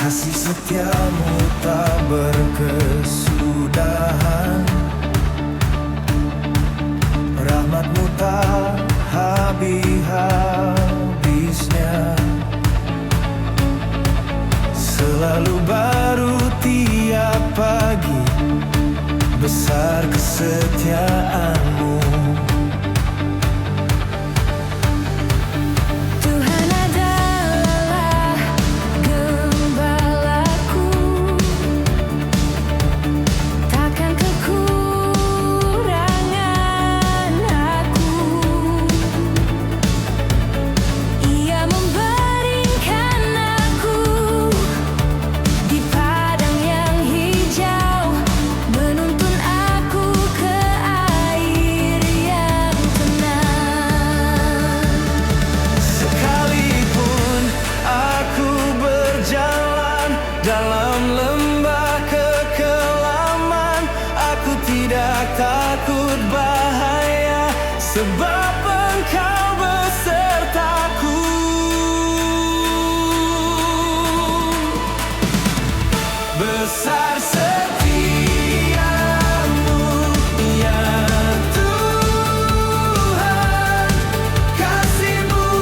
Kasih setiamu tak berkesudahan, rahmatmu tak habis-habisnya, selalu baru tiap pagi, besar kesetiaanmu. Dalam lembah kekelaman, aku tidak takut bahaya, sebab Engkau besertaku. Besar setiamu, ya Tuhan, kasih-Mu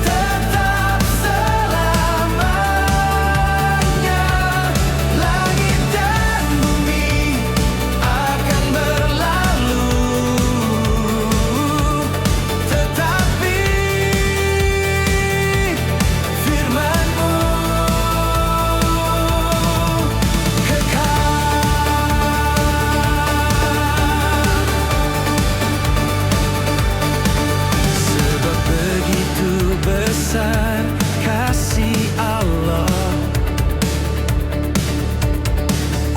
tetap selamanya. Langit dan bumi akan berlalu, tetapi firman-Mu sebab begitu besar kasih Allah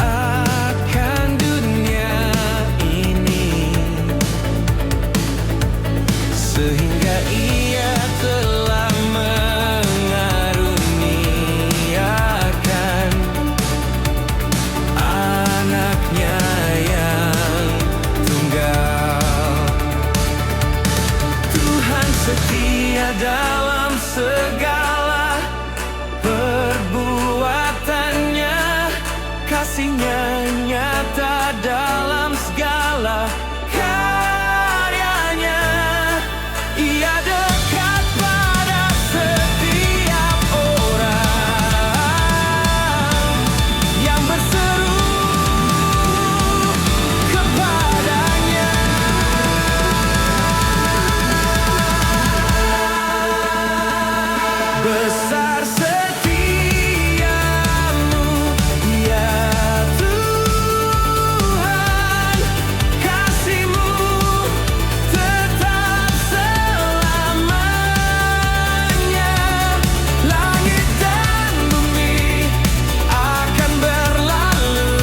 akan dunia ini, sehingga Ia telah mengaruniakan anaknya yang tunggal. Tuhan setia dalam segala perbuatannya, kasih-Nya nyata dalam segala karyanya. Ia dekat pada setiap orang yang berseru kepadanya. Besar setiamu, ya Tuhan, kasih-Mu tetap selamanya. Langit dan bumi akan berlalu,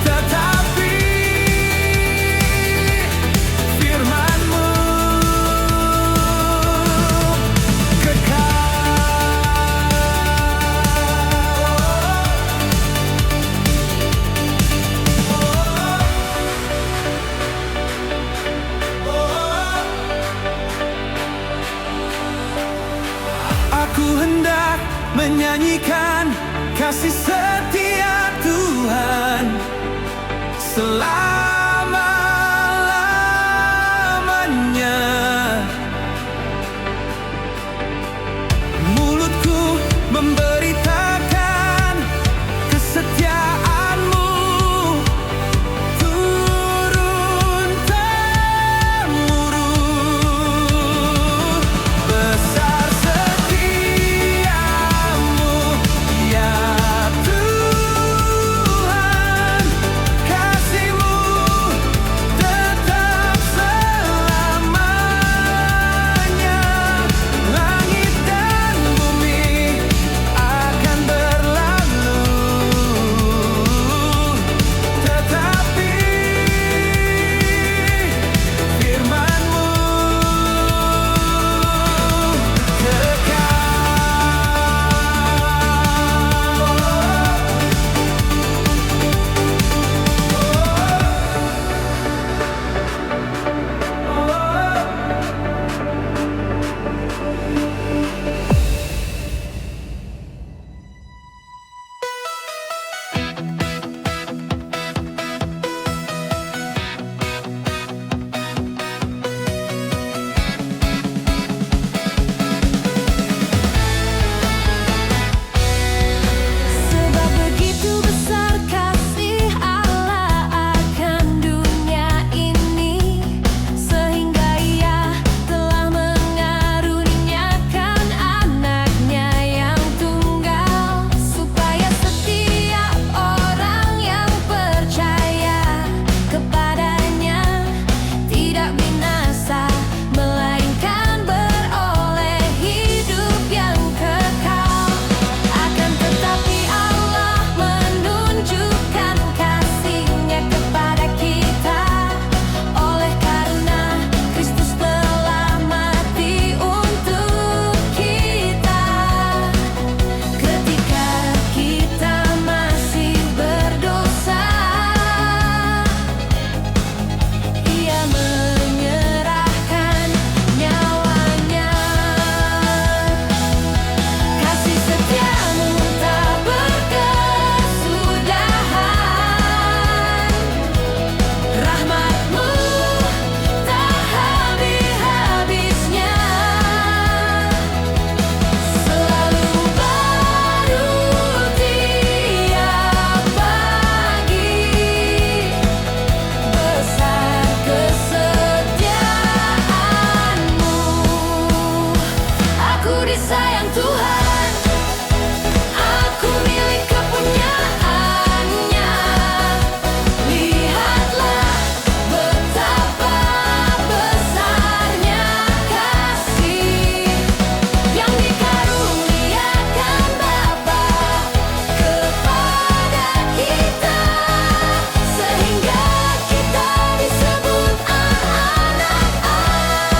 tetapi firman-Mu aku hendak menyanyikan kasih setia Tuhan selama-lamanya. Mulutku memberitakan kesetiaan-Mu turun-temurun. Besar setiamu, ya Tuhan, kasih-Mu disayang Tuhan, aku milik kepunyaannya. Lihatlah betapa besarnya kasih yang dikaruniakan Bapa kepada kita, sehingga kita disebut anak-anak Allah.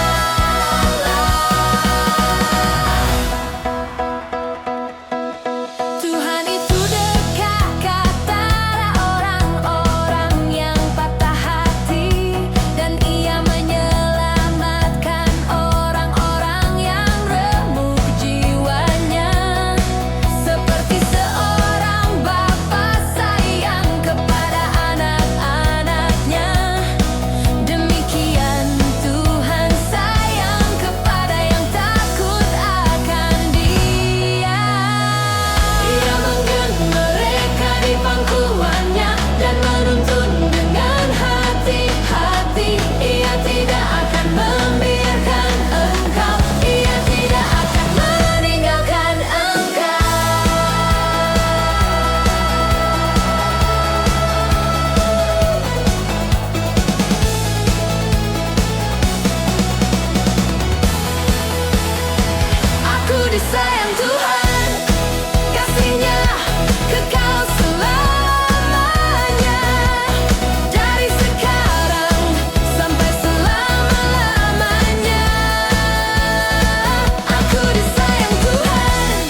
Tuhan itu dekat kata orang-orang yang patah hati, dan Ia menyelamatkan orang-orang yang remuk jiwanya. Seperti seorang bapa sayang kepada anak-anaknya, demikian Tuhan sayang kepada yang takut akan Dia. Ia menggen mereka di pangkuannya dan menuntun dengan hati-hati. Ia tidak akan membiarkan engkau, Ia tidak akan meninggalkan engkau. Aku disayang Tuhan, kasih-Nya kekal selamanya. Dari sekarang sampai selama-lamanya. Aku disayang Tuhan,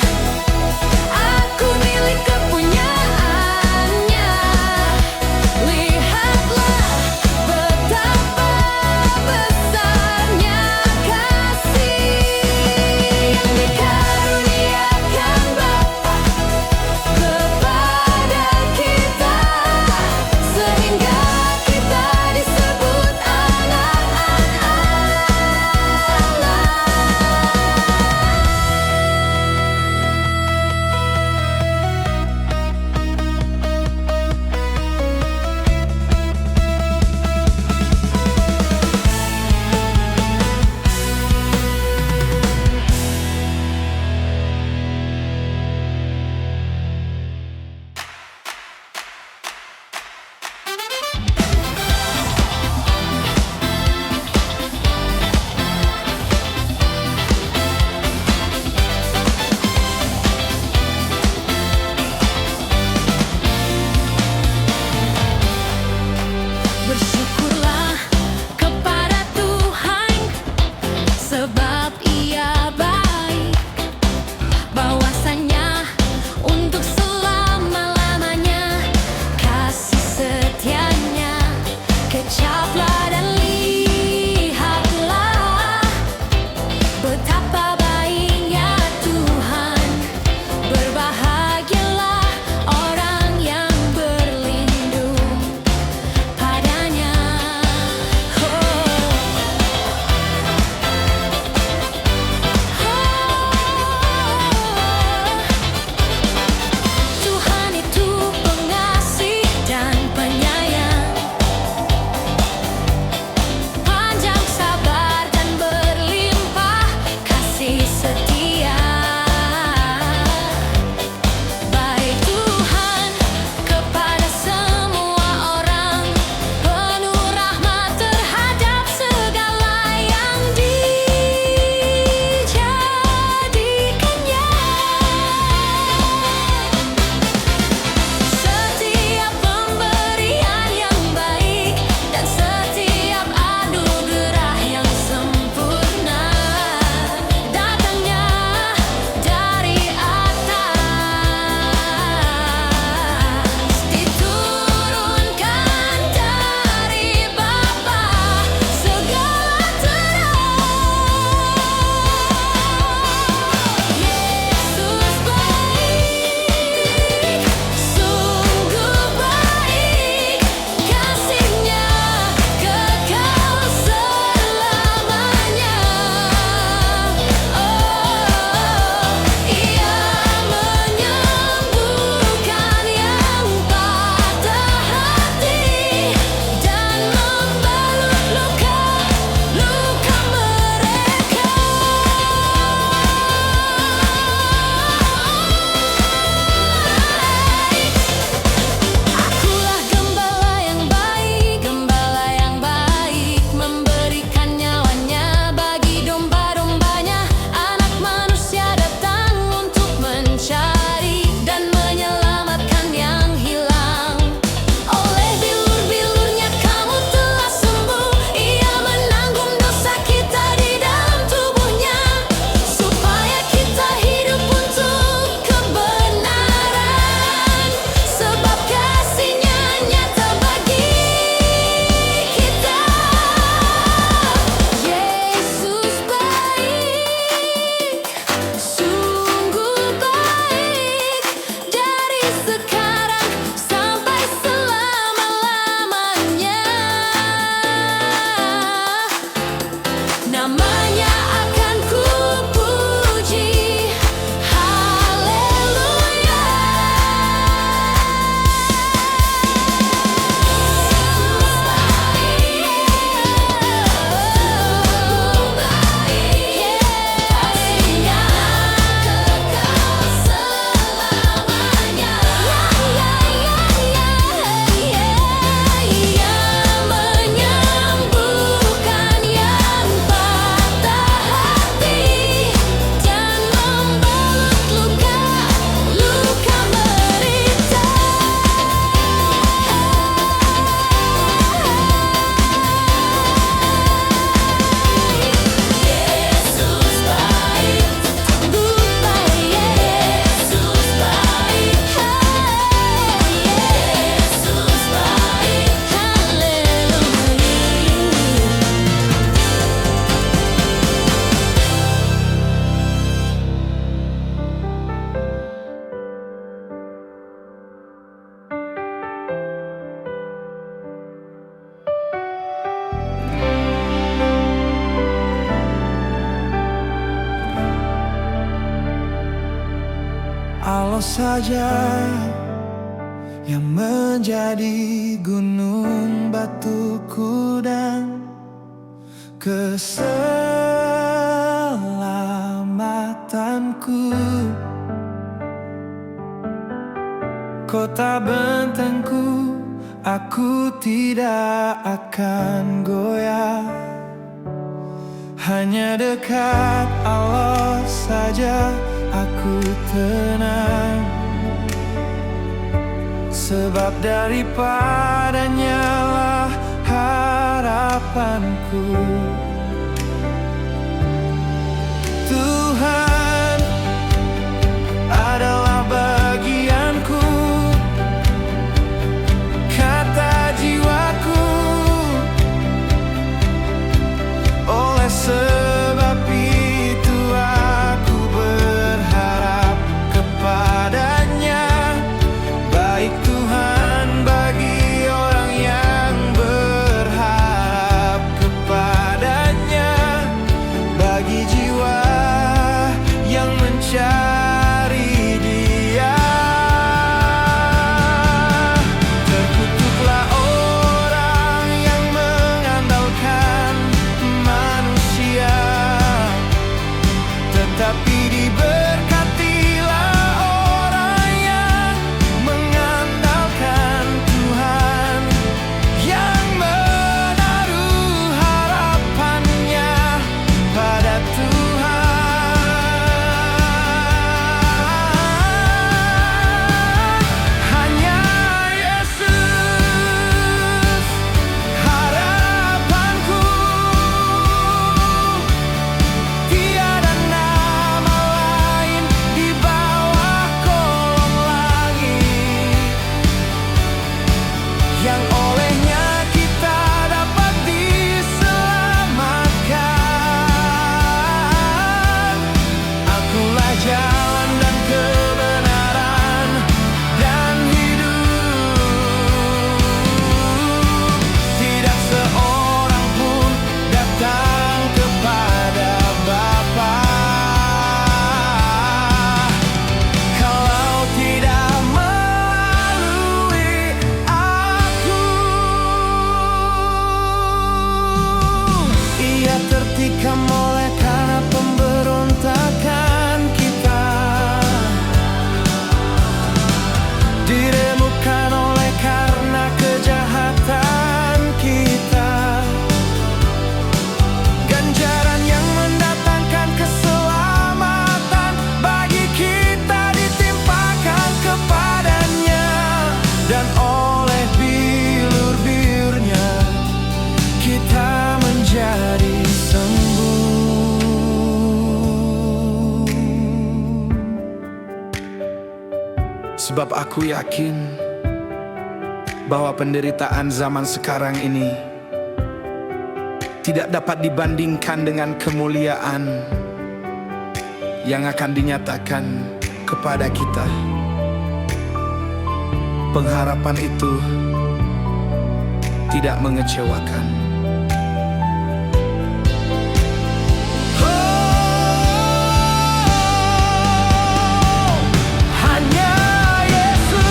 aku milik kepunyaannya. Lihatlah betapa besarnya kasih yang dikaruniakan Engkau saja yang menjadi gunung batuku dan keselamatanku, kota bentengku, aku tidak akan goyah. Hanya dekat Allah saja aku tenang, sebab daripadanya lah harapanku. Tuhan adalah bagianku, kata jiwaku. Oleh sebab itu aku berharap kepadanya. Baik Tuhan bagi orang yang berharap kepadanya, bagi jiwa yang mencari Dia. Terkutuklah orang yang mengandalkan manusia, tetapi diberkatilah orang yang mengandalkan Tuhan, yang menaruh harapannya pada Tuhan. Hanya Yesus harapanku, tiada nama lain di bawah kolong langit yang olehnya kita dapat diselamatkan. Akulah jalan dan kebenaran dan hidup. Tidak seorang pun datang kepada Bapa kalau tidak melalui aku. Ia tertikam oleh karena pemberontakan kita, diremukkan oleh karena kejahatan kita. Ganjaran yang mendatangkan keselamatan bagi kita ditimpakan kepadanya, dan oleh bilur-bilurnya kita menjadi sembuh. Sebab aku yakin bahwa penderitaan zaman sekarang ini tidak dapat dibandingkan dengan kemuliaan yang akan dinyatakan kepada kita. Pengharapan itu tidak mengecewakan. Hanya Yesus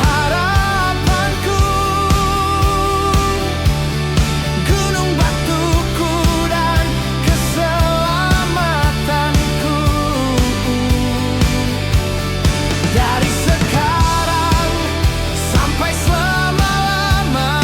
harapanku, gunung batuku dan keselamatanku. Dari sekarang sampai selama-lamanya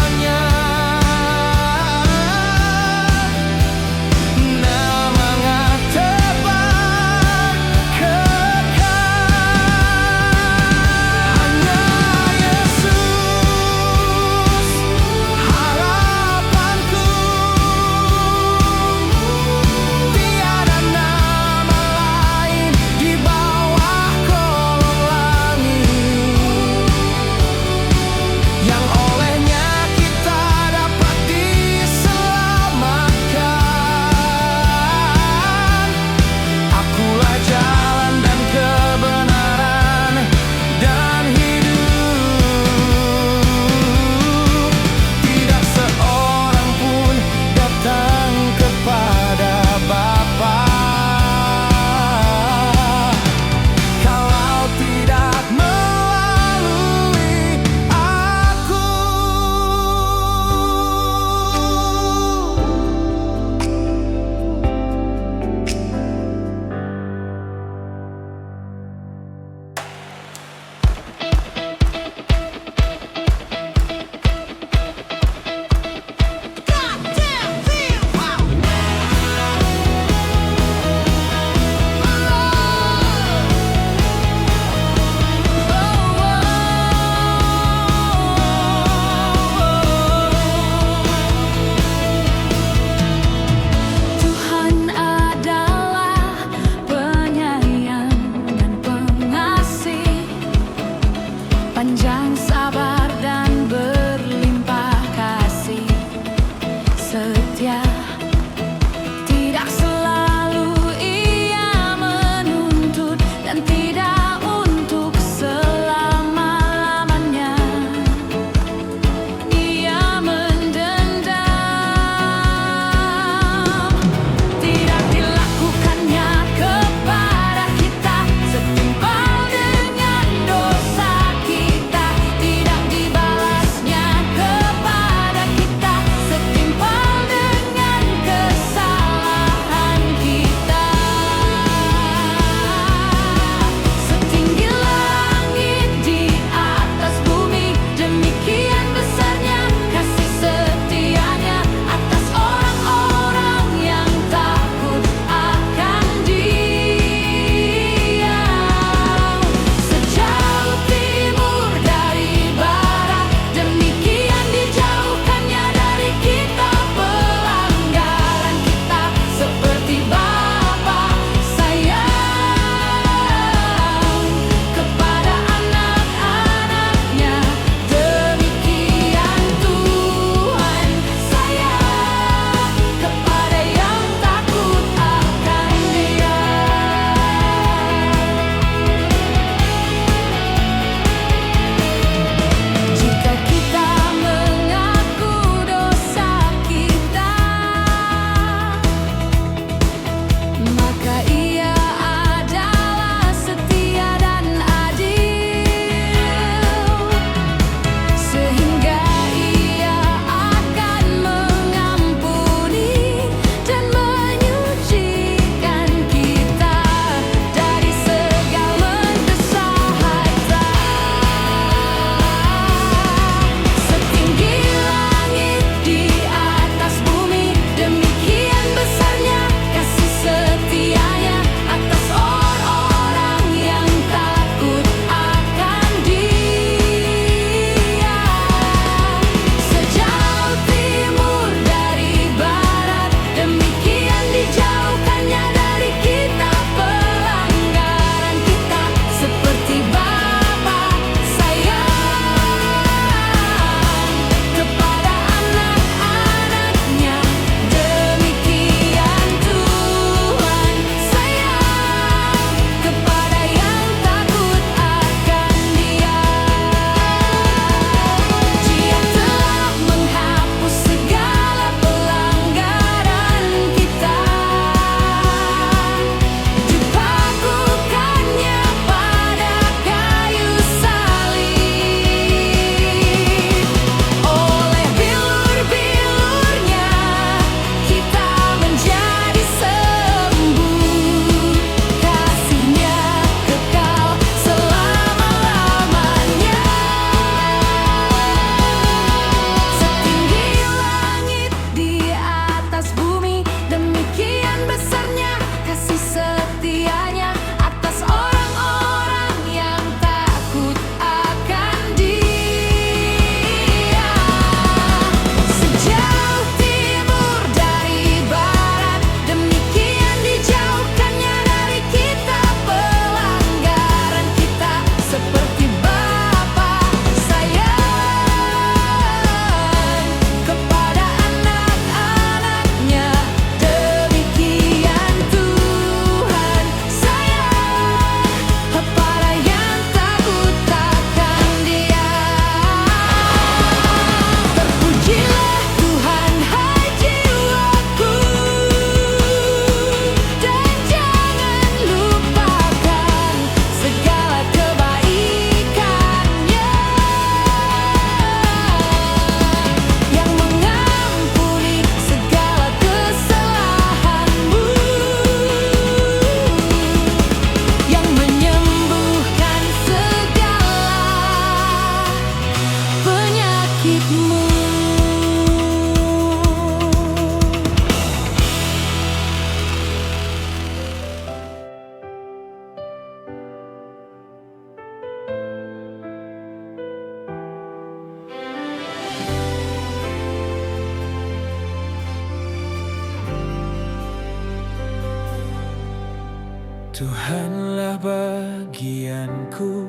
Tuhanlah bagianku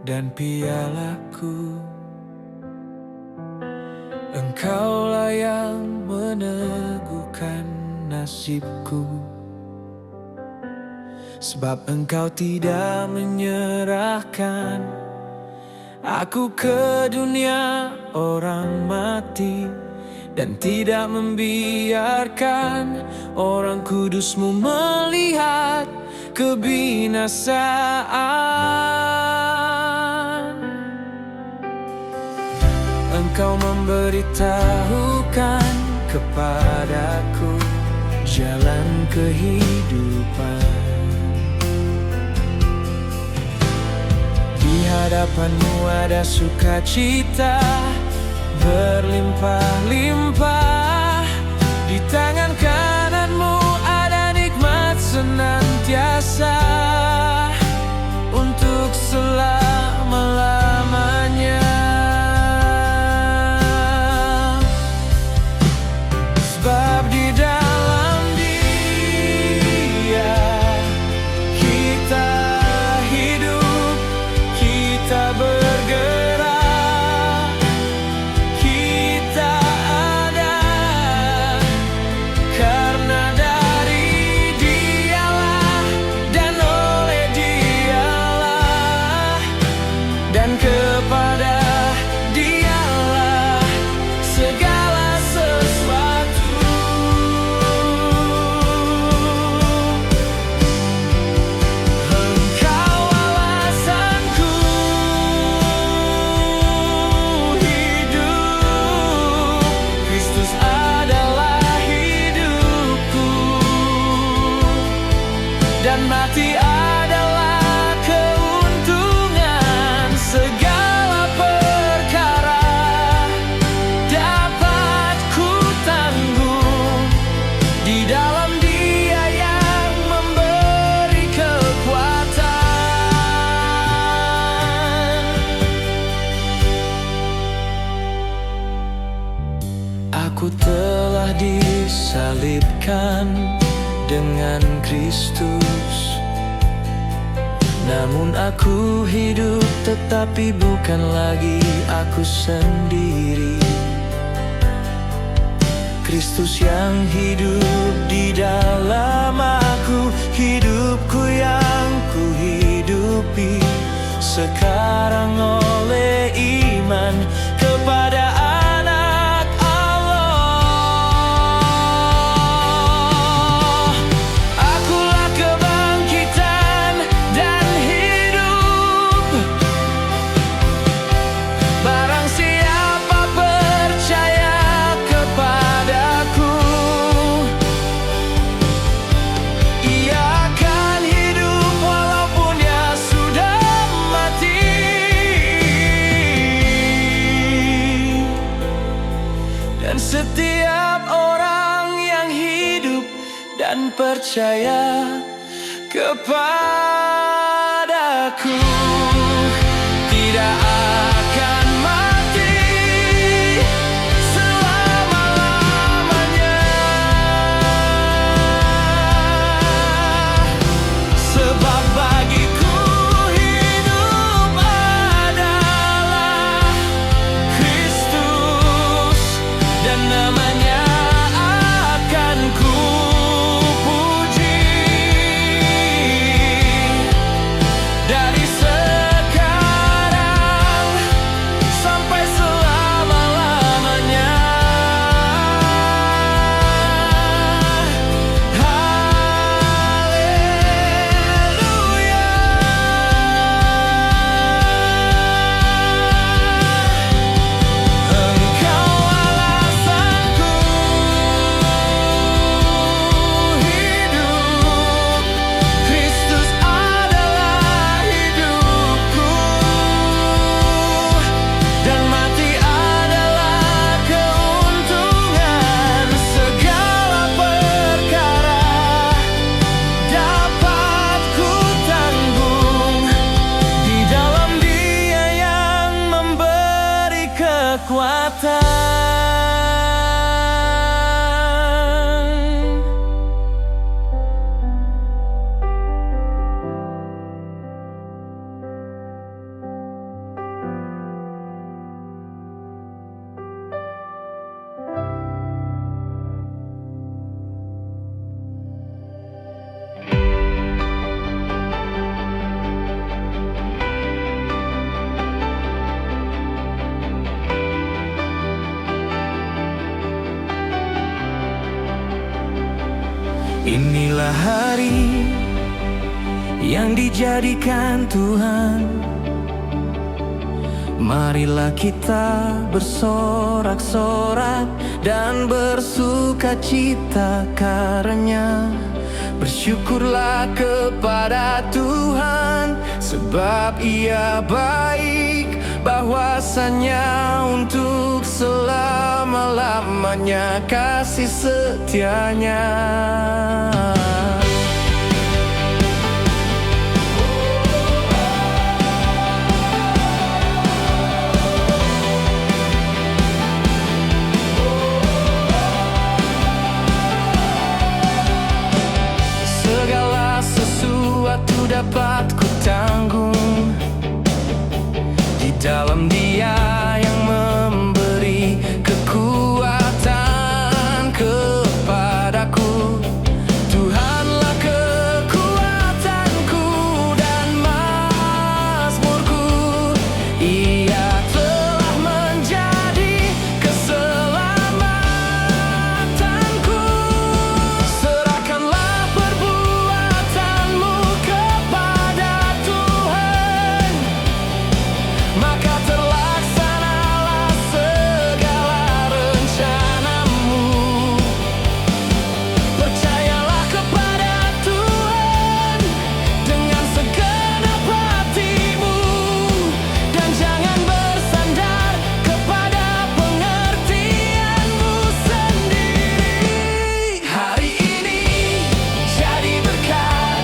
dan pialaku, Engkaulah yang meneguhkan nasibku. Sebab Engkau tidak menyerahkan aku ke dunia orang mati, dan tidak membiarkan orang kudus-Mu melihat kebinasaan. Engkau memberitahukan kepadaku jalan kehidupan. Di hadapan-Mu ada sukacita berlimpah-limpah. Di tangan kanan-Mu ada nikmat senantiasa untuk selama-lamanya. Sebab di dalam Dia kita hidup, kita bergerak, kita ada, karena dari Dialah dan oleh Dialah dan kepada Dialah segala sesuatu. Engkau alasanku hidup, Kristus adalah hidupku, dan mati adalah keuntungan. Segala perkara dapat ku tanggung di dalam Dia yang memberi kekuatan. Aku telah disalibkan dengan Kristus, namun aku hidup, tetapi bukan lagi aku sendiri. Kristus yang hidup di dalam aku, hidupku yang ku hidupi sekarang oleh iman kepada Anak Allah. Akulah kebangkitan dan hidup. Barang siapa percaya kepadaku, ia akan hidup walaupun dia sudah mati. Dan setiap orang yang hidup dan percaya kepadaku tidak akan mati selama-lamanya. Sebab bagiku hidup adalah Kristus, dan namanya akan ku puji dari sekarang Inilah hari yang dijadikan Tuhan. Marilah kita bersorak-sorak dan bersukacita karena bersyukurlah kepada Tuhan, sebab Ia baik, bahwasanya untuk selama-lamanya kasih setianya. Segala sesuatu dapat ku tanggung di dalam Dia yang memberi kekuatan kepadaku. Tuhanlah kekuatanku dan mazmurku. Ia telah menjadi keselamatanku. Serahkanlah perbuatanmu kepada Tuhan, maka terlaksanalah segala rencanamu. Percayalah kepada Tuhan dengan segenap hatimu, dan jangan bersandar kepada pengertianmu sendiri. Hari ini jadi berkat,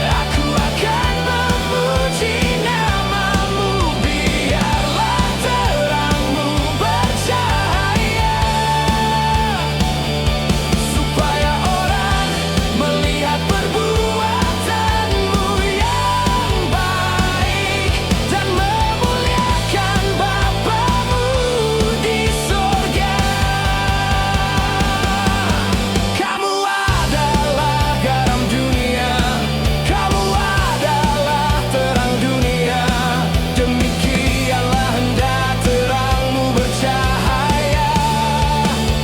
aku akan memuji namamu. Biarlah terangmu bercahaya, supaya orang melihat perbuatanmu yang baik dan memuliakan Bapamu di sorga. Kamu adalah garam dunia, kamu adalah terang dunia. Demikianlah hendak terangmu bercahaya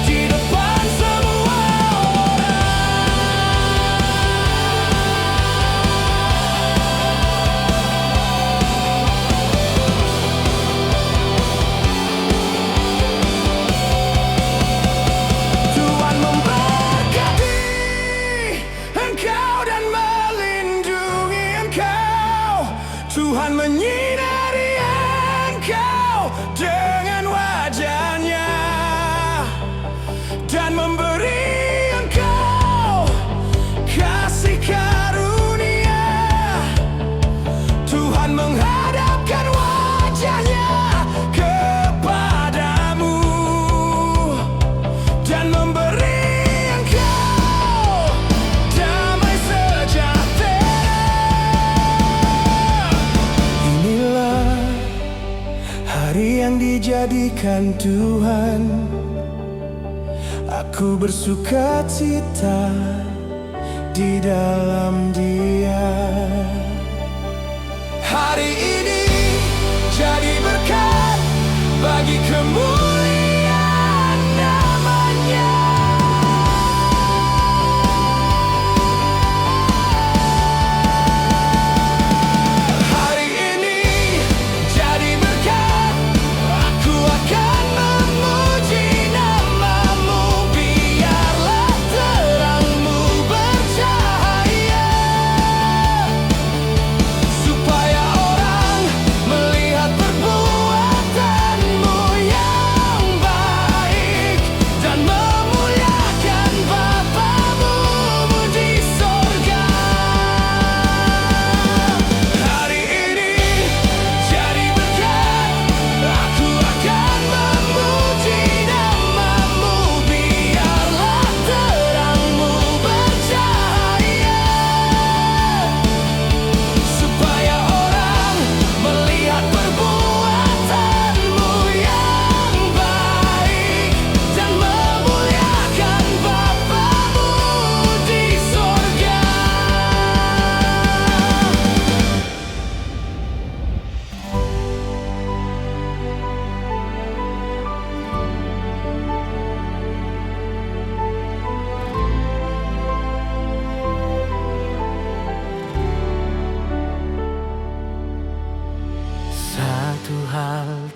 di depan semua Tuhan memberkati engkau dan melindungi engkau. Tuhan menyinari engkau dengan wajah-Nya dan memberi engkau kasih karunia. Tuhan menghadapkan wajah-Nya kepadamu dan memberi engkau damai sejahtera. Inilah hari yang dijadikan Tuhan, aku bersukacita di dalam Dia. Hari ini jadi berkat bagi kemuliaan namanya. Hari ini jadi berkat, aku akan memuji namamu. Biarlah terangmu bercahaya,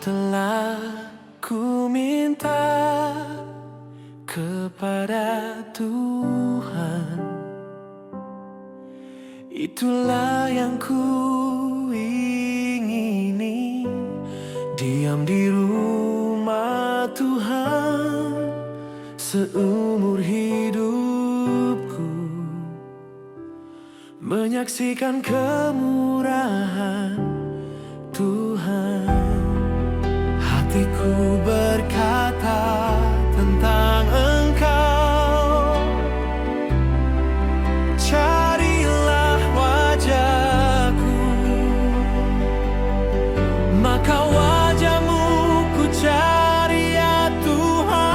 telah ku minta kepada Tuhan, itulah yang ku ingini. Diam di rumah Tuhan seumur hidupku, menyaksikan kemurahan Tuhan. Hatiku berkata tentang Engkau, carilah wajah-Ku, maka wajah-Mu ku cari ya Tuhan.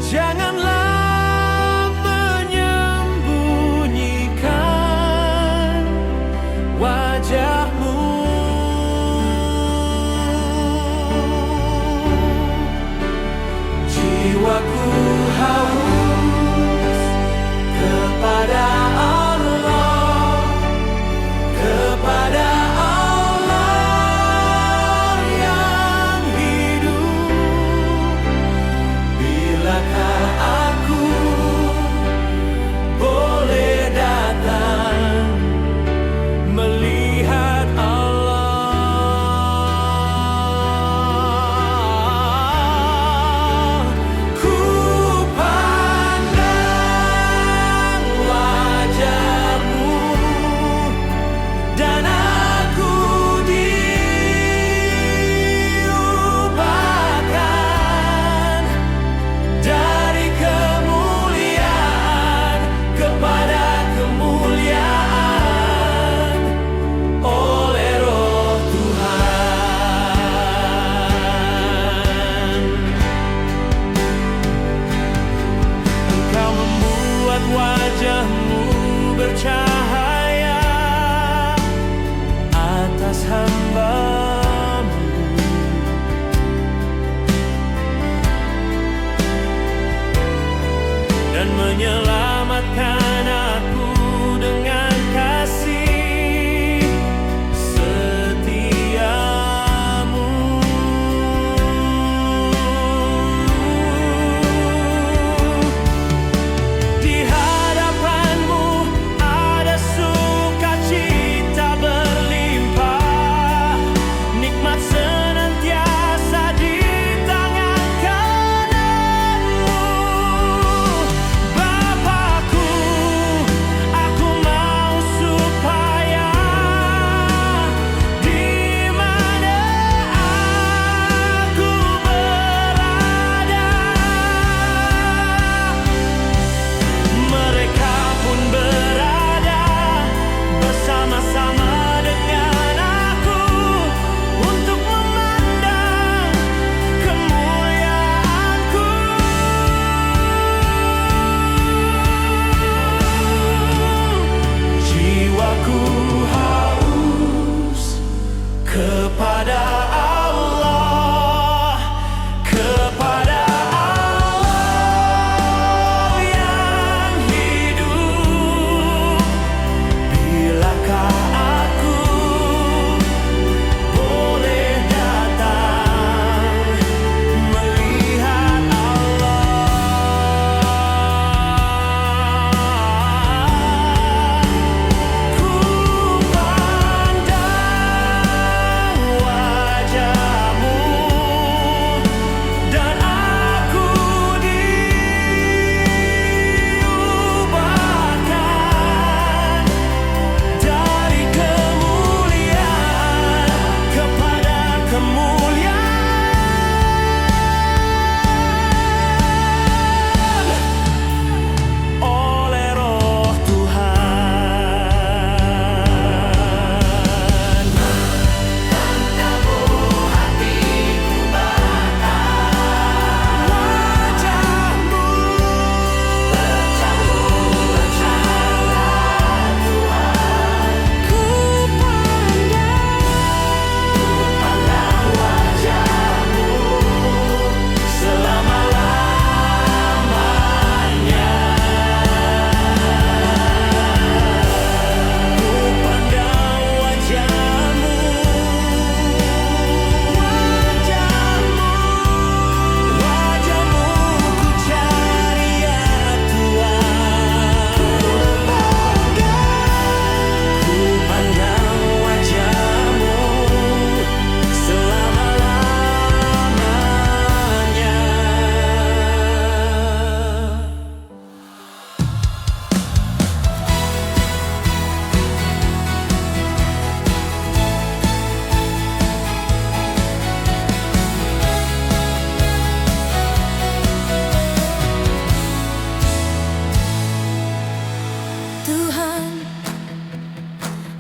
Janganlah menyembunyikan wajah-Mu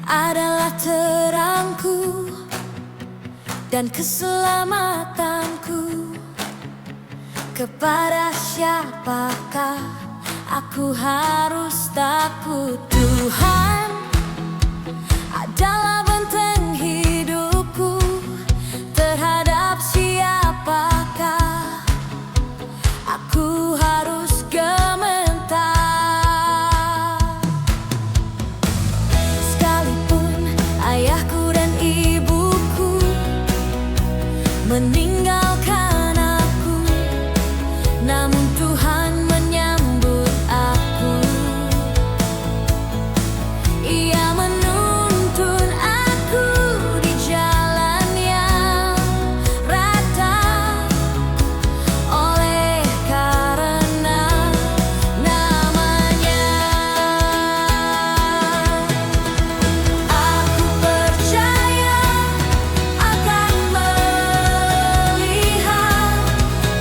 adalah terangku dan keselamatanku. Kepada siapakah aku harus takut? Tuhan adalah benteng hidupku. Terhadap siapakah aku harus gementar? Sekalipun ayahku dan ibuku meninggalkan aku, namun Tuhan menyambut aku. Ia menuntun aku di jalan yang rata, oleh karena namanya. Aku percaya akan melihat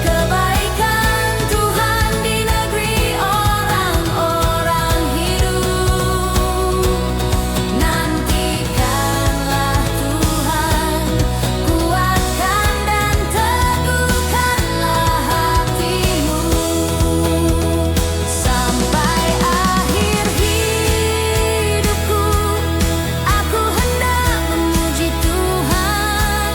kebaikan Tuhan di negeri orang-orang hidup. Nantikanlah Tuhan, kuatkan dan teguhkanlah hatimu. Sampai akhir hidupku, aku hendak memuji Tuhan.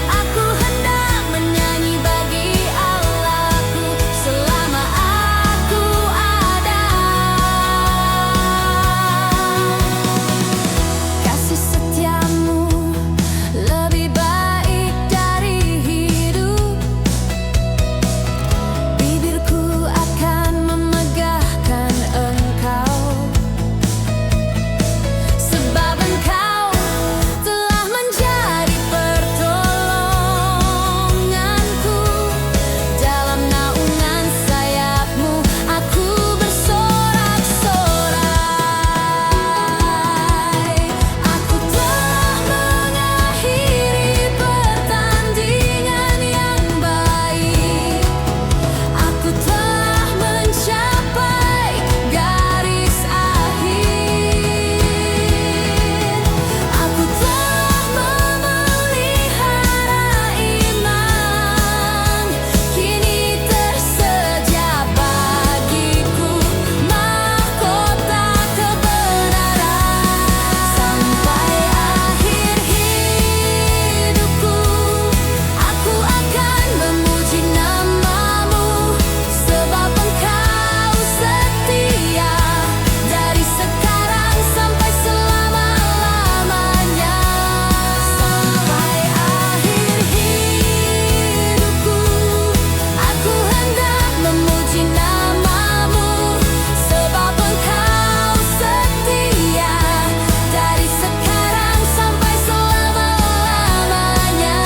Aku hendak menyanyi bagi Allahku selama aku ada. Kasih setiamu lebih baik dari hidup. Bibirku akan memegahkan Engkau, sebab Engkau telah menjadi pertolonganku. Dalam naungan sayap-Mu aku bersorak-sorai. Aku telah mengakhiri pertandingan yang baik. Aku telah mencapai garis akhir. Aku telah memelihara iman. Kini tersedia bagiku mahkota kebenaran. Sampai akhir hidupku, aku akan memuji nama-Mu, sebab Engkau setia dari sekarang sampai selama-lamanya. Sampai akhir hidupku, aku hendak memuji nama-Mu, sebab Engkau setia dari sekarang sampai selama-lamanya.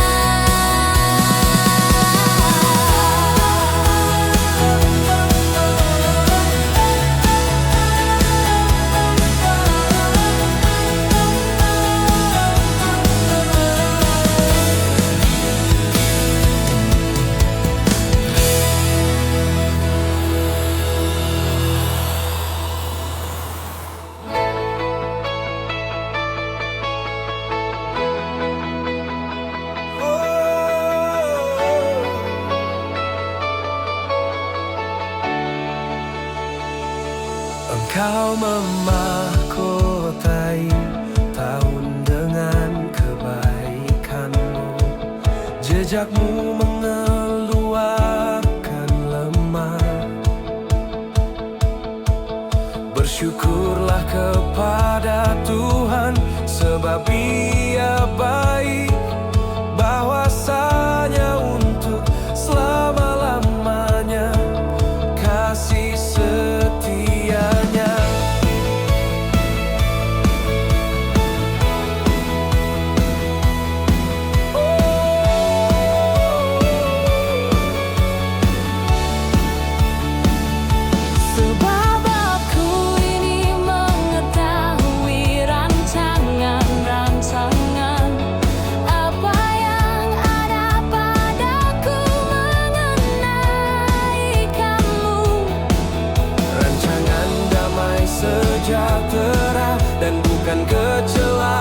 Engkau memahkotai tahun dengan kebaikan-Mu. Jejak-Mu mengeluarkan lemah. Bersyukurlah kepada Tuhan, sebab Ia baik, bahwasanya untuk selama-lamanya kasih setianya. Sebab aku ini mengetahui rancangan-rancangan apa yang ada padaku mengenai kamu. Rancangan damai sejahtera dan bukan kecelakaan.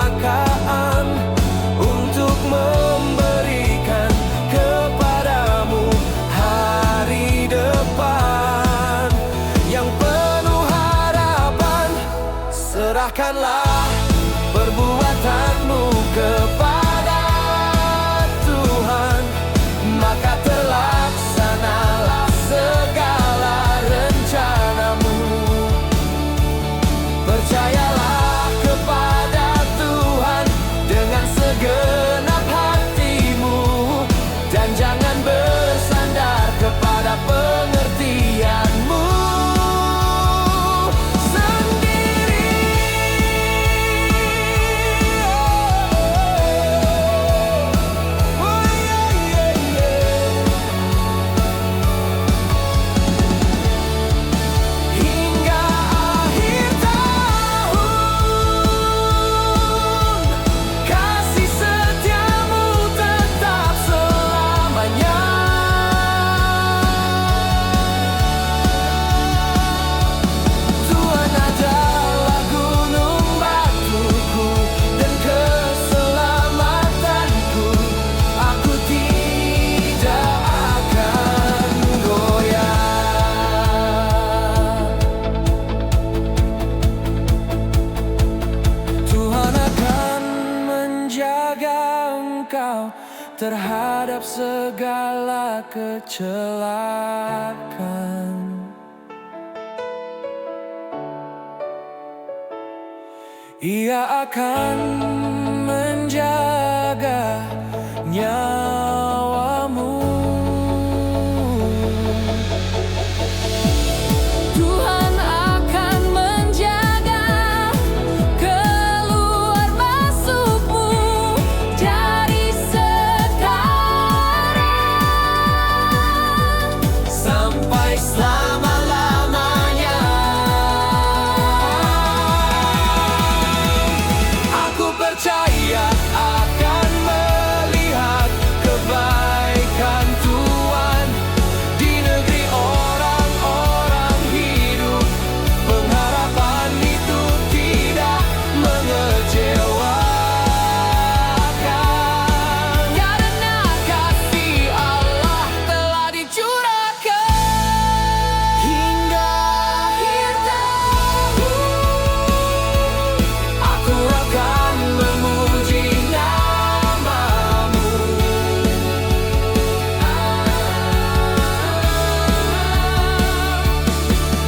Serahkanlah perbuatanmu kepada Tuhan, maka terlaksanalah segala rencanamu. Percayalah kepada Tuhan dengan segenap hatimu, dan jangan bersandar kepada pengertianmu sendiri. Oh, yeah, yeah, yeah. Hingga akhir tahun, kasih setiamu tetap selamanya. Tuhan adalah gunung batuku dan keselamatanku. Aku tidak akan goyah. Tuhan akan menjaga engkau terhadap segala kecelakaan. Ia akan menjaga nyawamu. Tuhan akan menjaga keluar masukmu dari sekarang sampai selama-lamanya. Aku percaya akan melihat kebaikan Tuhan di negeri orang-orang hidup. Pengharapan itu tidak mengecewakan, karena kasih Allah telah dicurahkan. Hingga akhir tahun, aku akan memuji namamu.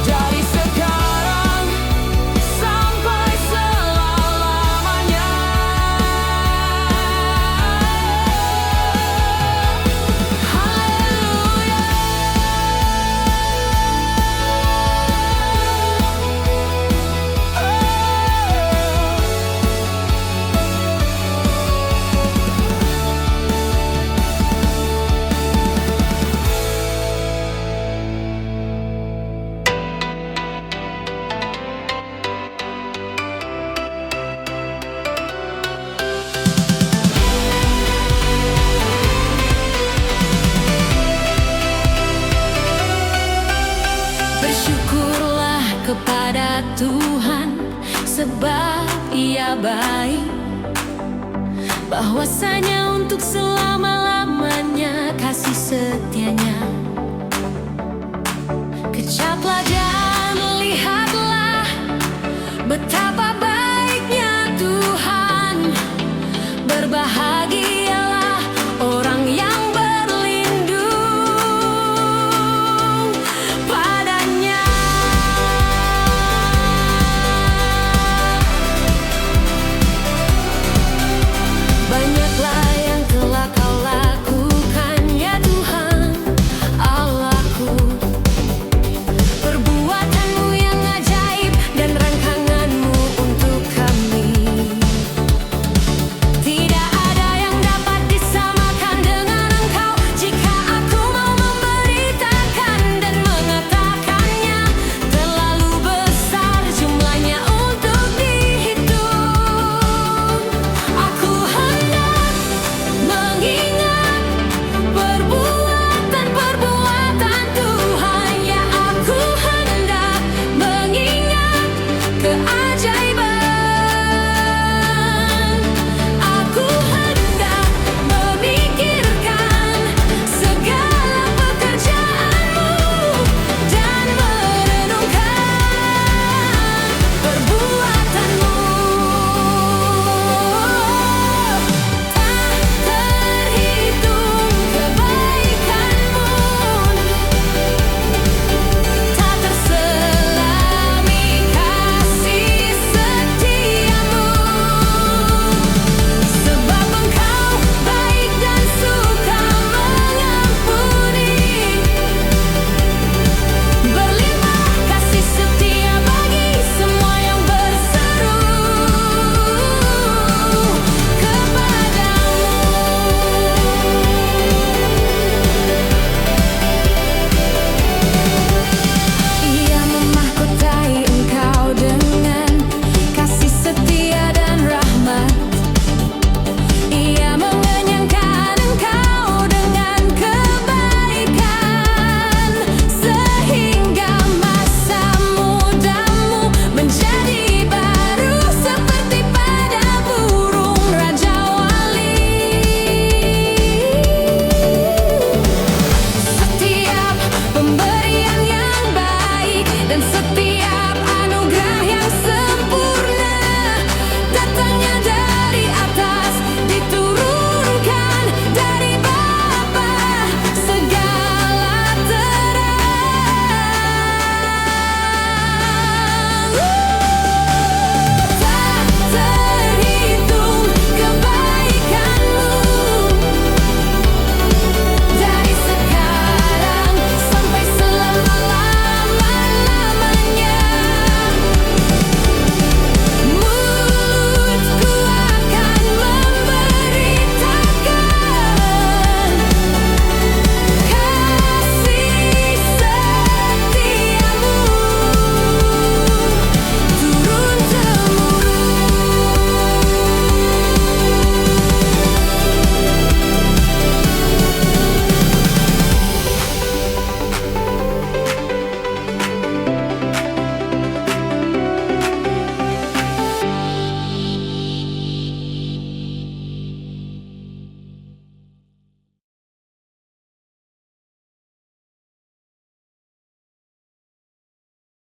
Dari sekarang sampai selama-lamanya. Haleluya. Bersyukurlah kepada Tuhan, sebab Ia baik, bahwasanya untuk selama-lamanya kasih setianya. Kecaplah